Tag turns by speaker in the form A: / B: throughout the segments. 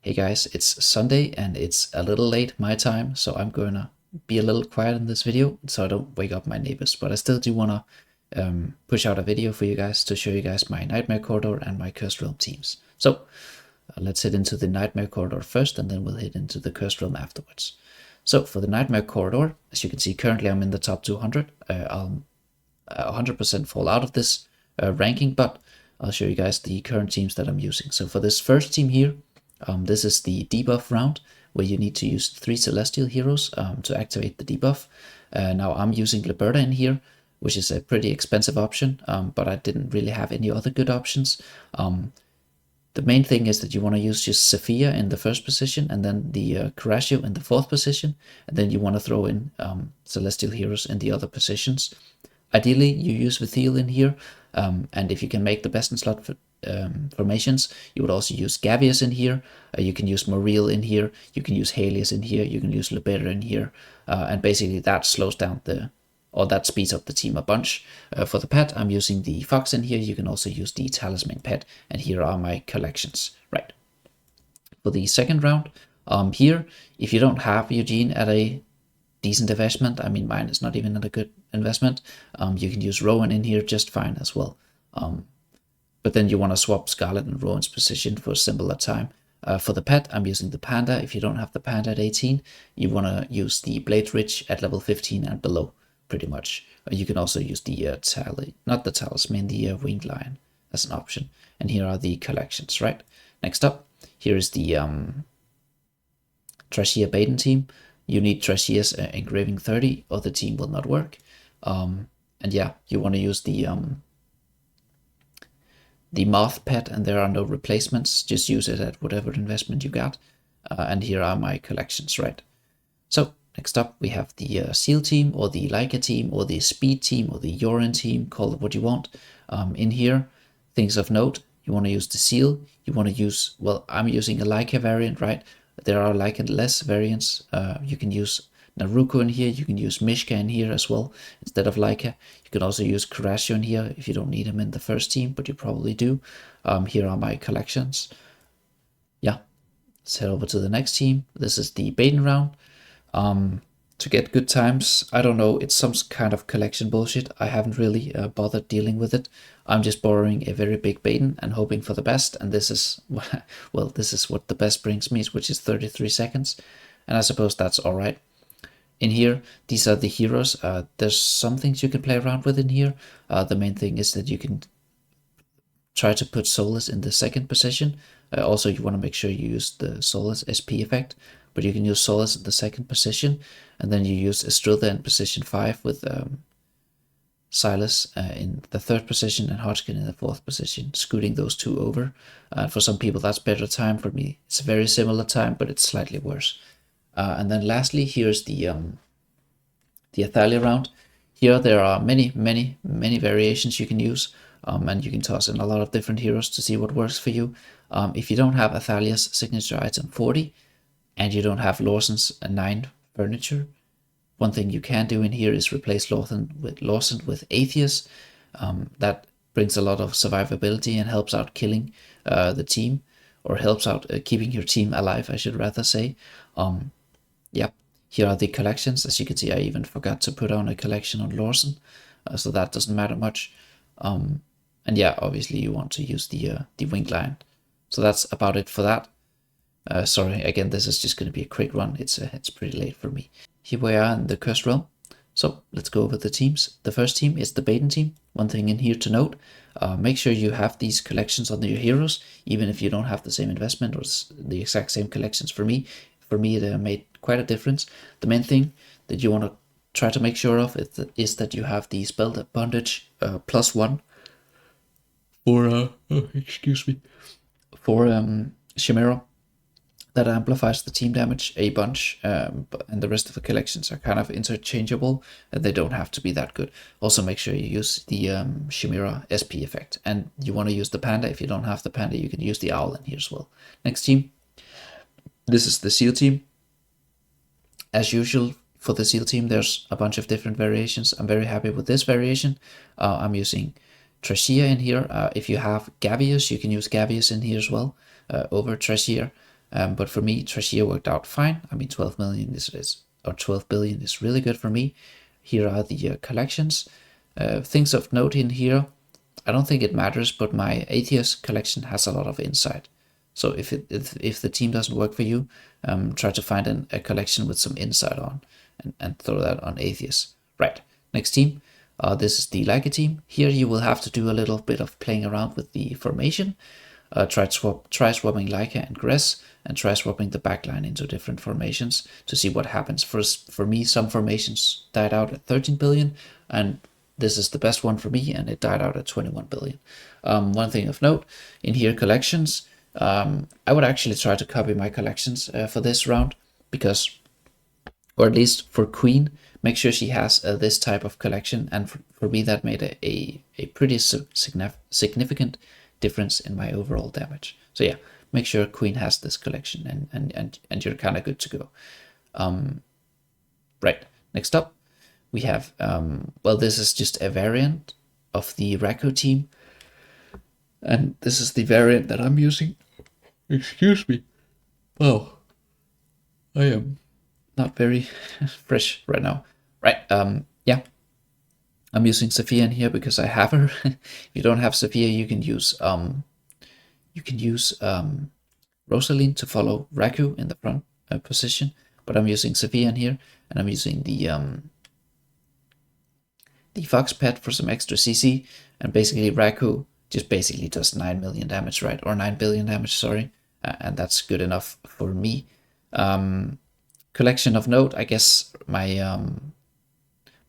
A: Hey guys, it's Sunday and it's a little late my time, so I'm gonna be a little quiet in this video so I don't wake up my neighbors, but I still do wanna push out a video for you guys to show you guys my Nightmare Corridor and my Cursed Realm teams. So let's head into the Nightmare Corridor first and then we'll head into the Cursed Realm afterwards. So for the Nightmare Corridor, as you can see currently I'm in the top 200. I'll 100% fall out of this ranking, but I'll show you guys the current teams that I'm using. So for this first team here, this is the debuff round where you need to use 3 Celestial Heroes to activate the debuff. Now I'm using Liberta in here, which is a pretty expensive option, but I didn't really have any other good options. The main thing is that you want to use just Sophia in the first position and then the Coragio in the 4th position, and then you want to throw in Celestial Heroes in the other positions. Ideally, you use Vithiel in here, and if you can make the best in slot formations, you would also use Gavious in here. You can use Moriel in here. You can use Helios in here. You can use Liberta in here, and basically that slows down that speeds up the team a bunch. For the pet, I'm using the Fox in here. You can also use the Talisman pet, and here are my collections. Right. For the second round, here, if you don't have Eugene at a decent investment, I mean mine is not even at a good investment, you can use Rowan in here just fine as well. But then you want to swap Scarlet and Rowan's position for a similar time. For the pet, I'm using the Panda. If you don't have the Panda at 18, you want to use the Blade Ridge at level 15 and below, pretty much. You can also use the Talisman, the Winged Lion as an option. And here are the collections, right? Next up, here is the Trashia Baden team. You need Trashia's engraving 30 or the team will not work. And yeah, you want to use the Moth pet, and there are no replacements. Just use it at whatever investment you got. And here are my collections, right? So next up we have the Seal team or the Leica team or the Speed team or the Yorin team, call it what you want. In here, things of note, you want to use the Seal. You want to use, well, I'm using a Leica variant, right? There are Leica less variants. You can use Naruko in here. You can use Mishka in here as well instead of Leica. You can also use Coragio in here if you don't need him in the first team, but you probably do. Here are my collections. Yeah, let's head over to the next team. This is the Baden round. To get good times, I don't know, it's some kind of collection bullshit. I haven't really bothered dealing with it. I'm just borrowing a very big Baden and hoping for the best, and this is, well, this is what the best brings me, which is 33 seconds, and I suppose that's alright. In here, these are the heroes. There's some things you can play around with in here. The main thing is that you can try to put Solus in the 2nd position. Also, you want to make sure you use the Solus SP effect, but you can use Solus in the 2nd position, and then you use Estrilda in position 5 with Silas in the 3rd position and Hodgkin in the 4th position, scooting those two over. For some people that's better time. For me it's a very similar time, but it's slightly worse. And then lastly, here's the Athalia round. Here there are many variations you can use, and you can toss in a lot of different heroes to see what works for you. If you don't have Athalia's signature item 40, and you don't have Lawson's 9 furniture, one thing you can do in here is replace Lawson with Atheus. That brings a lot of survivability and helps out killing the team, or helps out keeping your team alive, I should rather say. Yeah, here are the collections. As you can see, I even forgot to put on a collection on Lawson, so that doesn't matter much. And yeah, obviously you want to use the Winged Lion. So that's about it for that. Sorry, again, this is just going to be a quick run. It's pretty late for me. Here we are in the Cursed Realm. So let's go over the teams. The first team is the Baden team. One thing in here to note, make sure you have these collections on your heroes, even if you don't have the same investment or the exact same collections. For me it made quite a difference. The main thing that you want to try to make sure of is that you have the spell bondage +1 for for Chimera. That amplifies the team damage a bunch, and the rest of the collections are kind of interchangeable, and they don't have to be that good. Also make sure you use the Chimera SP effect, and you want to use the Panda. If you don't have the Panda, you can use the Owl in here as well. Next team, this is the Seal team. As usual for the Seal team, there's a bunch of different variations. I'm very happy with this variation. I'm using Trashia in here. If you have Gavious, you can use Gavious in here as well, over Trashia. But for me, Trashia worked out fine. I mean, 12 million or 12 billion is really good for me. Here are the collections. Things of note in here, I don't think it matters, but my Atheist collection has a lot of insight. So if the team doesn't work for you, try to find a collection with some insight on, and throw that on Atheist. Right, next team. This is the Leica team. Here you will have to do a little bit of playing around with the formation. Try swapping Leica and Gress, and try swapping the backline into different formations to see what happens. For me, some formations died out at 13 billion, and this is the best one for me, and it died out at 21 billion. One thing of note, in here collections, I would actually try to copy my collections for this round, because, or at least for Queen, make sure she has this type of collection, and for me that made a pretty significant difference in my overall damage. So yeah, make sure Queen has this collection, and you're kind of good to go. Right, next up we have, well, this is just a variant of the Racco team, and this is the variant that I'm using. Excuse me. Wow, I am not very fresh right now. Right, yeah, I'm using Sophia in here because I have her. If you don't have Sophia, you can use Rosaline to follow Raku in the front position. But I'm using Sophia in here, and I'm using the Fox pet for some extra CC, and basically Raku just basically does 9 million damage, right? Or 9 billion damage, sorry, and that's good enough for me. Collection of note, I guess my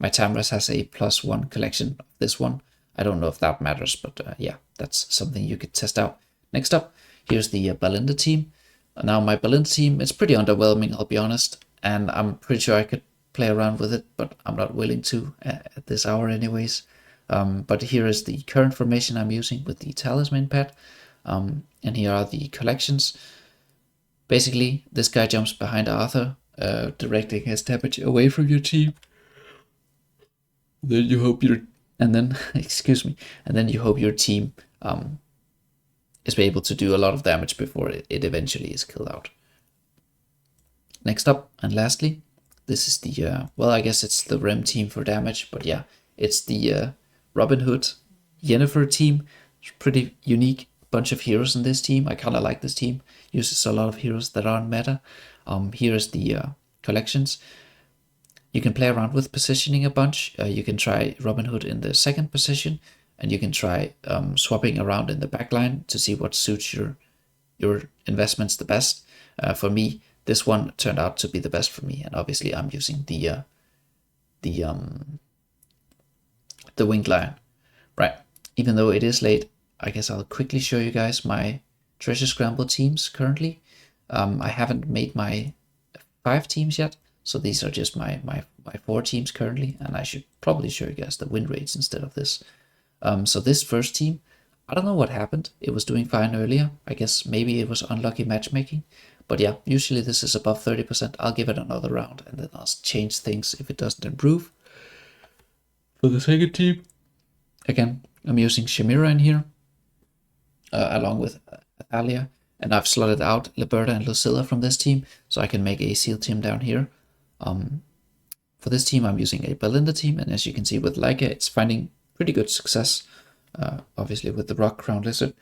A: Tamras has a +1 collection of this one. I don't know if that matters, but yeah, that's something you could test out. Next up, here's the Belinda team. Now my Belinda team, it's pretty underwhelming, I'll be honest, and I'm pretty sure I could play around with it, but I'm not willing to at this hour anyways. But here is the current formation I'm using with the Talisman pet, and here are the collections. Basically, this guy jumps behind Arthur, directing his damage away from your team. Then you hope excuse me, and then you hope your team is able to do a lot of damage before it eventually is killed out. Next up, and lastly, this is the, well, I guess it's the Rem team for damage, but yeah, it's the Robin Hood Yennefer team. It's pretty unique bunch of heroes in this team. I kind of like this team. Uses a lot of heroes that aren't meta. Here is the collections. You can play around with positioning a bunch. You can try Robin Hood in the second position, and you can try swapping around in the backline to see what suits your investments the best. For me, this one turned out to be the best for me, and obviously I'm using the Winged Lion. Right, even though it is late, I guess I'll quickly show you guys my Treasure Scramble teams currently. I haven't made my 5 teams yet, so these are just my 4 teams currently, and I should probably show you guys the win rates instead of this. So this first team, I don't know what happened. It was doing fine earlier. I guess maybe it was unlucky matchmaking. But yeah, usually this is above 30%. I'll give it another round, and then I'll change things if it doesn't improve. For the second team, again, I'm using Shamira in here, along with Alia. And I've slotted out Liberta and Lucilla from this team, so I can make a seal team down here. For this team, I'm using a Belinda team, and as you can see with Leica, it's finding pretty good success, obviously with the Rock Crown Lizard.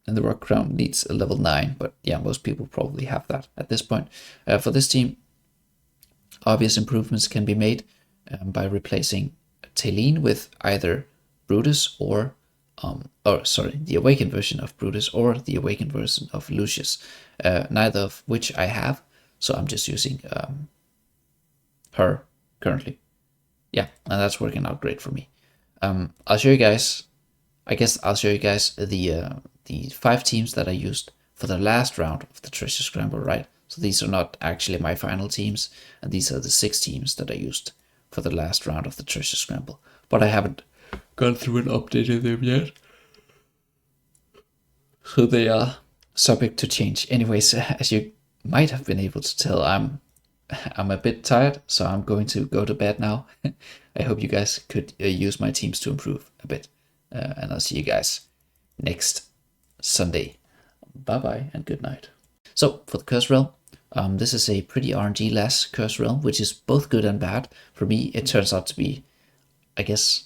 A: And the Rock Crown needs a level 9, but yeah, most people probably have that at this point. For this team, obvious improvements can be made by replacing Talene with either Brutus or the Awakened version of Brutus or the Awakened version of Lucius, neither of which I have, so I'm just using her currently. Yeah, and that's working out great for me. I'll show you guys, I guess I'll show you guys the 5 teams that I used for the last round of the Treasure Scramble, right? So these are not actually my final teams, and these are the 6 teams that I used for the last round of the Treasure Scramble, but I haven't gone through and updated them yet, so they are subject to change. Anyways, as you might have been able to tell, I'm a bit tired, so I'm going to go to bed now. I hope you guys could use my teams to improve a bit, and I'll see you guys next Sunday. Bye bye and good night. So for the curse realm, this is a pretty RNG less curse realm, which is both good and bad. For me, it turns out to be, I guess,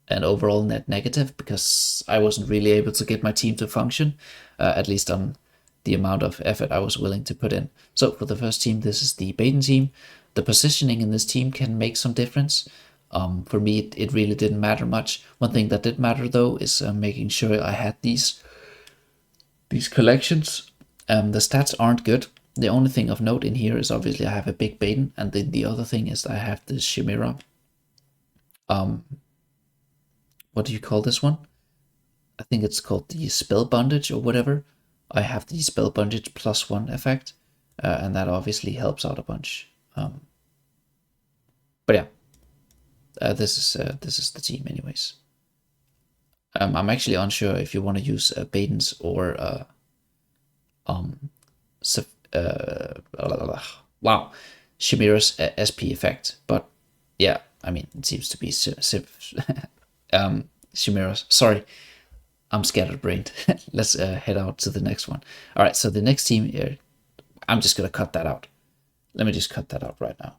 A: an overall net negative, because I wasn't really able to get my team to function, at least on the amount of effort I was willing to put in. So for the first team, this is the Baden team. The positioning in this team can make some difference. For me, it really didn't matter much. One thing that did matter though is making sure I had these collections. The stats aren't good. The only thing of note in here is obviously I have a big Baden, and then the other thing is I have this Chimera. What do you call this one? I think it's called the spell bondage or whatever. I have the spell bondage +1 effect, and that obviously helps out a bunch. But yeah, this is the team anyways. I'm actually unsure if you want to use Badens or wow, Chimera's SP effect, but yeah, I mean, it seems to be Chimera's. Sorry, I'm scatterbrained. Let's head out to the next one. All right, so the next team here, I'm just gonna cut that out. Let me just cut that out right now.